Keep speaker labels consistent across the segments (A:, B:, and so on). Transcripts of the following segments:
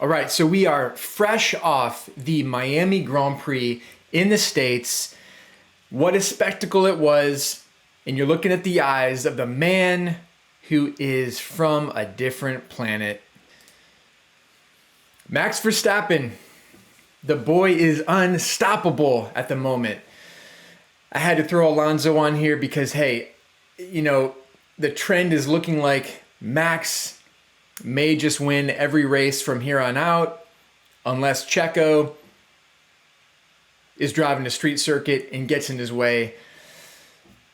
A: All right, so we are fresh off the Miami Grand Prix in the States. What a spectacle it was. And you're looking at the eyes of the man who is from a different planet. Max Verstappen. The boy is unstoppable at the moment. I had to throw Alonso on here because, hey, the trend is looking like Max may just win every race from here on out, unless Checo is driving a street circuit and gets in his way.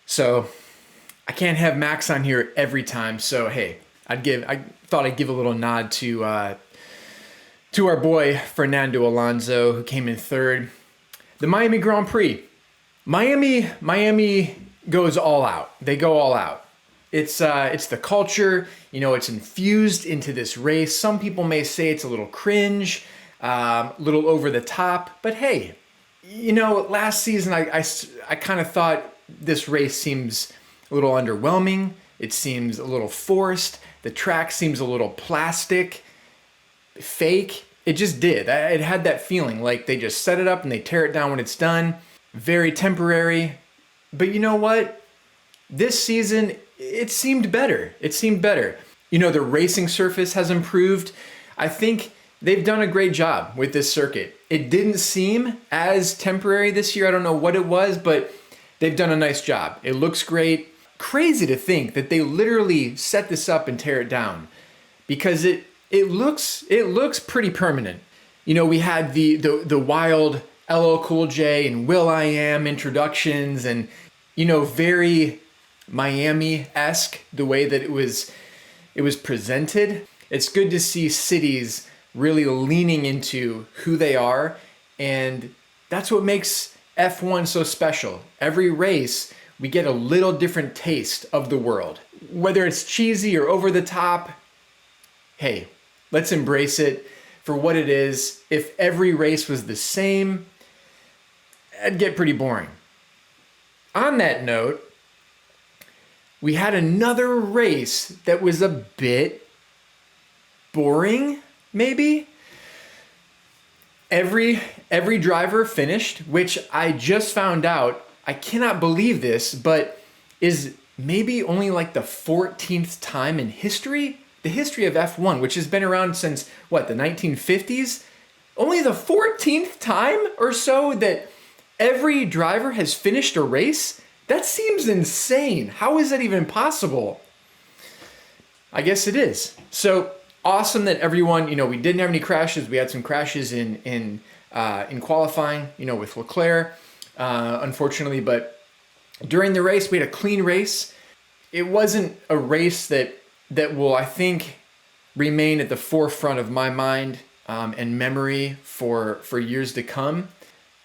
A: So I can't have Max on here every time. So hey, I thought I'd give a little nod to our boy Fernando Alonso, who came in third. The Miami Grand Prix. Miami goes all out. They go all out. It's the culture, it's infused into this race. Some people may say it's a little cringe, a little over the top, but hey, last season I kind of thought this race seems a little underwhelming. It seems a little forced. The track seems a little plastic, fake. It just did. It had that feeling like they just set it up and they tear it down when it's done. Very temporary. But you know what? This season, it seemed better. The racing surface has improved. I think they've done a great job with this circuit. It didn't seem as temporary this year. I don't know what it was, but they've done a nice job. It looks great. Crazy to think that they literally set this up and tear it down, because it looks pretty permanent. We had the wild LL Cool J and will.i.am introductions, and very Miami-esque the way that it was presented. It's good to see cities really leaning into who they are, and that's what makes F1 so special. Every race, we get a little different taste of the world. Whether it's cheesy or over the top, hey, let's embrace it for what it is. If every race was the same, it'd get pretty boring. On that note, we had another race that was a bit boring, maybe. Every driver finished, which I just found out, I cannot believe this, but is maybe only like the 14th time in history? The history of F1, which has been around since, the 1950s? Only the 14th time or so that every driver has finished a race? That seems insane. How is that even possible? I guess it is. So awesome that everyone, we didn't have any crashes. We had some crashes in qualifying, with Leclerc, unfortunately. But during the race, we had a clean race. It wasn't a race that will, I think, remain at the forefront of my mind and memory for years to come.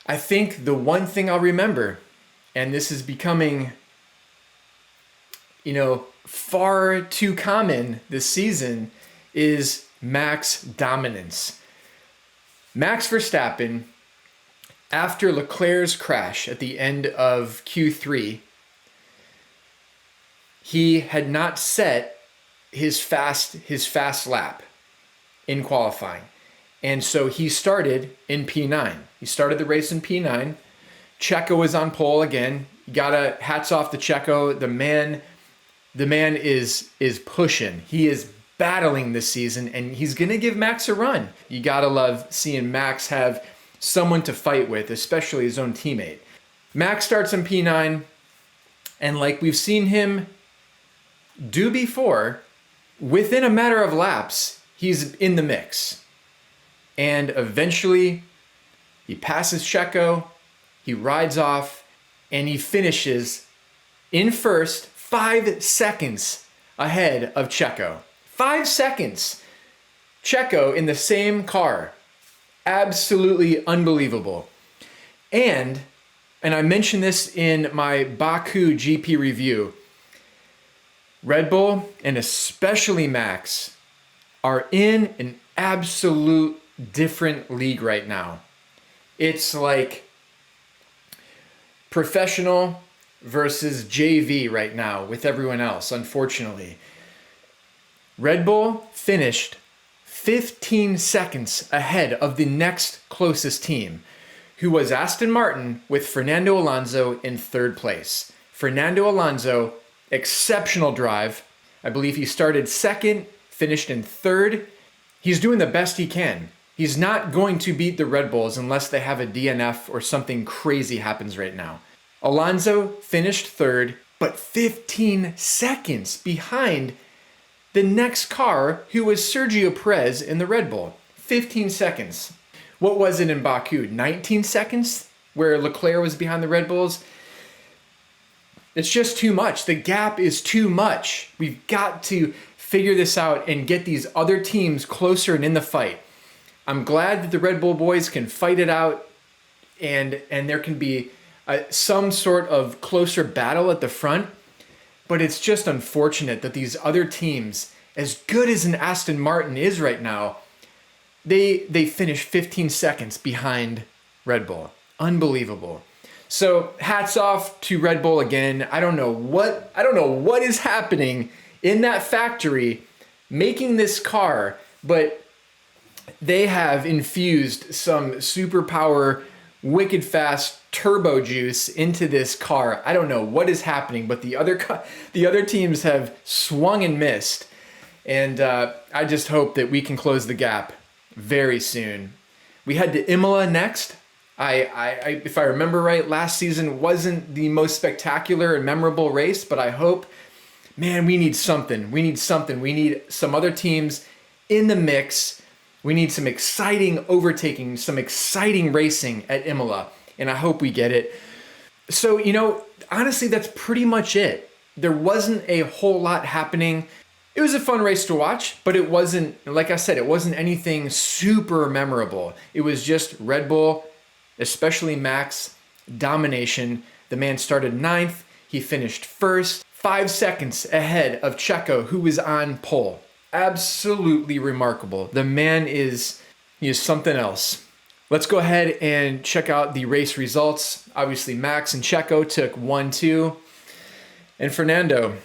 A: I think the one thing I'll remember, and this is becoming, far too common this season, is Max dominance. Max Verstappen, after Leclerc's crash at the end of Q3, he had not set his fast lap in qualifying. And so he started in P9. He started the race in P9. Checo was on pole again. Hats off to Checo. The man is pushing. He is battling this season, and he's gonna give Max a run. You gotta love seeing Max have someone to fight with, especially his own teammate. Max starts in P9, and like we've seen him do before, within a matter of laps, he's in the mix. And eventually, he passes Checo, he rides off, and he finishes in first, 5 seconds ahead of Checo. 5 seconds. Checo in the same car. Absolutely unbelievable. And I mentioned this in my Baku GP review, Red Bull, and especially Max, are in an absolute different league right now. It's like professional versus JV right now with everyone else, unfortunately. Red Bull finished 15 seconds ahead of the next closest team, who was Aston Martin, with Fernando Alonso in third place. Fernando Alonso, exceptional drive. I believe he started second, finished in third. He's doing the best he can. He's not going to beat the Red Bulls unless they have a DNF or something crazy happens right now. Alonso finished third, but 15 seconds behind the next car, who was Sergio Perez in the Red Bull. 15 seconds. What was it in Baku? 19 seconds, where Leclerc was behind the Red Bulls? It's just too much. The gap is too much. We've got to figure this out and get these other teams closer and in the fight. I'm glad that the Red Bull boys can fight it out, and there can be some sort of closer battle at the front, but it's just unfortunate that these other teams, as good as an Aston Martin is right now, they finish 15 seconds behind Red Bull. Unbelievable. So hats off to Red Bull again. I don't know what is happening in that factory making this car, but they have infused some superpower, wicked fast turbo juice into this car. I don't know what is happening, but the other teams have swung and missed. And I just hope that we can close the gap very soon. We head to Imola next. If I remember right, last season wasn't the most spectacular and memorable race, but I hope, man, we need something. We need some other teams in the mix. We need some exciting overtaking, some exciting racing at Imola, and I hope we get it. So, honestly, that's pretty much it. There wasn't a whole lot happening. It was a fun race to watch, but it wasn't, like I said, it wasn't anything super memorable. It was just Red Bull, especially Max, domination. The man started 9th. He finished 1st, 5 seconds ahead of Checo, who was on pole. Absolutely remarkable. The man is something else. Let's go ahead and check out the race results. Obviously, Max and Checo took 1-2. And Fernando,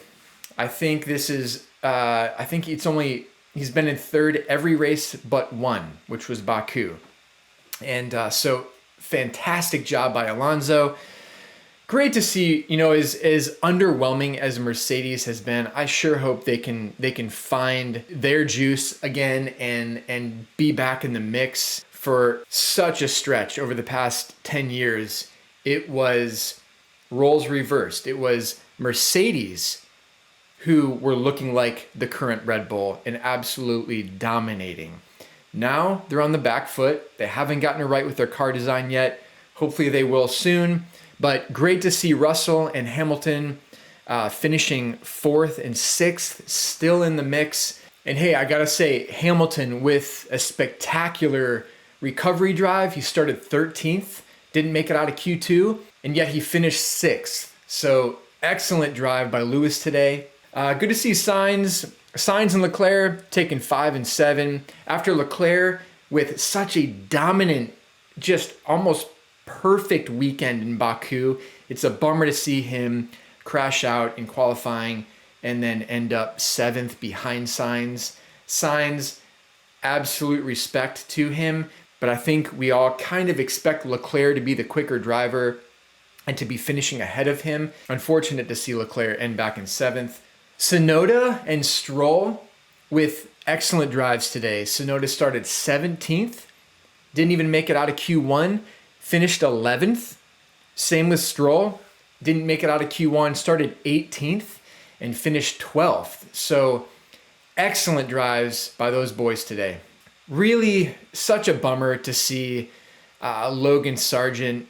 A: I think this is, he's been in third every race but one, which was Baku. And so fantastic job by Alonso. Great to see, as underwhelming as Mercedes has been. I sure hope they can find their juice again and be back in the mix. For such a stretch over the past 10 years, it was roles reversed. It was Mercedes who were looking like the current Red Bull and absolutely dominating. Now they're on the back foot. They haven't gotten it right with their car design yet. Hopefully they will soon. But great to see Russell and Hamilton finishing 4th and 6th, still in the mix. And hey, I gotta say, Hamilton with a spectacular recovery drive. He started 13th, didn't make it out of Q2, and yet he finished 6th. So excellent drive by Lewis today. Good to see Sainz and Leclerc taking 5 and 7. After Leclerc with such a dominant, just almost perfect weekend in Baku, it's a bummer to see him crash out in qualifying and then end up 7th behind Sainz. Sainz, absolute respect to him, but I think we all kind of expect Leclerc to be the quicker driver and to be finishing ahead of him. Unfortunate to see Leclerc end back in 7th. Tsunoda and Stroll with excellent drives today. Tsunoda started 17th, didn't even make it out of Q1, finished 11th. Same with Stroll, didn't make it out of Q1, started 18th and finished 12th. So excellent drives by those boys today. Really such a bummer to see Logan Sargent.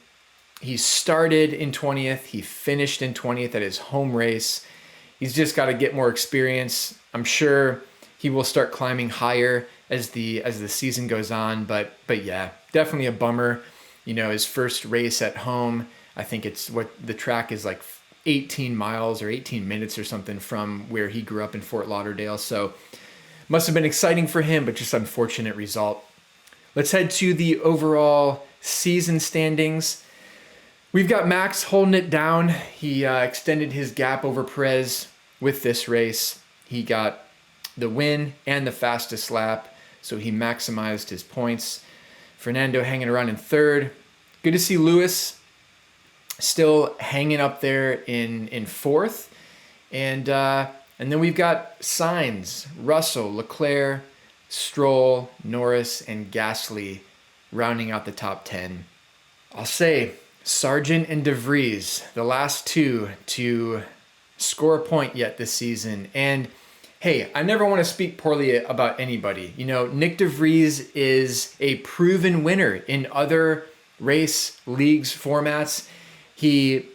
A: He started in 20th, he finished in 20th at his home race. He's just got to get more experience. I'm sure he will start climbing higher as the season goes on, but yeah, definitely a bummer. His first race at home, I think it's what the track is like 18 miles or 18 minutes or something from where he grew up in Fort Lauderdale. So must have been exciting for him, but just unfortunate result. Let's head to the overall season standings. We've got Max holding it down. He extended his gap over Perez with this race. He got the win and the fastest lap. so he maximized his points. Fernando hanging around in third. Good to see Lewis still hanging up there in fourth. And then we've got Sainz, Russell, Leclerc, Stroll, Norris, and Gasly rounding out the top 10. I'll say Sargent and De Vries, the last two to score a point yet this season. And hey, I never want to speak poorly about anybody. You know, Nick De Vries is a proven winner in other race leagues formats. He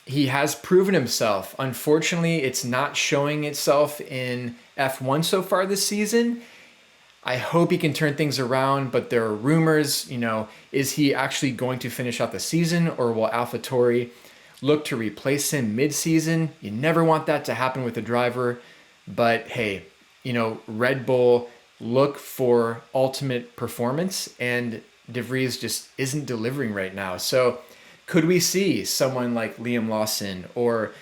A: has proven himself. Unfortunately, it's not showing itself in F1 so far this season. I hope he can turn things around, but there are rumors, you know, is he actually going to finish out the season, or will AlphaTauri look to replace him mid-season? You never want that to happen with a driver, but hey, you know, Red Bull look for ultimate performance, and De Vries just isn't delivering right now. So could we see someone like Liam Lawson or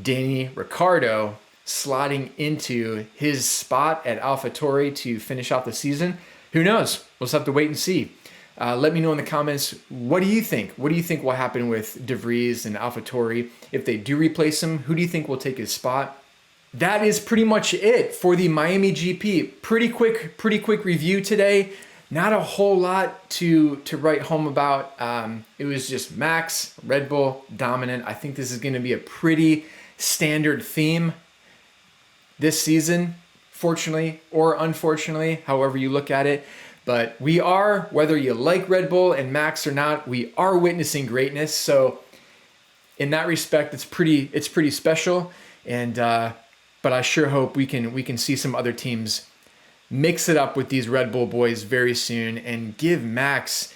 A: Danny Ricciardo slotting into his spot at AlphaTauri to finish out the season? Who knows? We'll just have to wait and see. Let me know in the comments, what do you think? What do you think will happen with De Vries and AlphaTauri? If they do replace him, who do you think will take his spot? That is pretty much it for the Miami GP. Pretty quick review today. Not a whole lot to write home about. It was just Max, Red Bull, dominant. I think this is going to be a pretty standard theme this season, fortunately or unfortunately, however you look at it. But we are, whether you like Red Bull and Max or not, we are witnessing greatness. So in that respect, it's pretty special. And but I sure hope we can see some other teams mix it up with these Red Bull boys very soon and give Max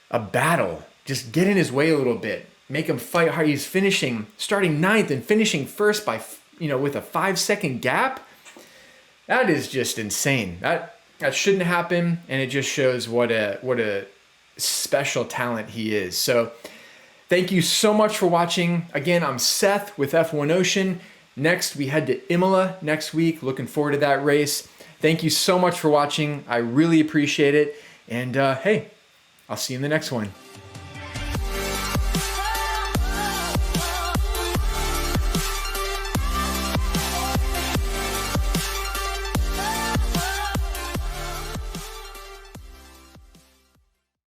A: a battle. Just get in his way a little bit. Make him fight hard. He's starting ninth and finishing first by, with a 5-second gap. That is just insane. That shouldn't happen, and it just shows what a special talent he is. So thank you so much for watching. Again, I'm Seth with F1 Ocean. Next, we head to Imola next week. Looking forward to that race. Thank you so much for watching. I really appreciate it. And hey, I'll see you in the next one.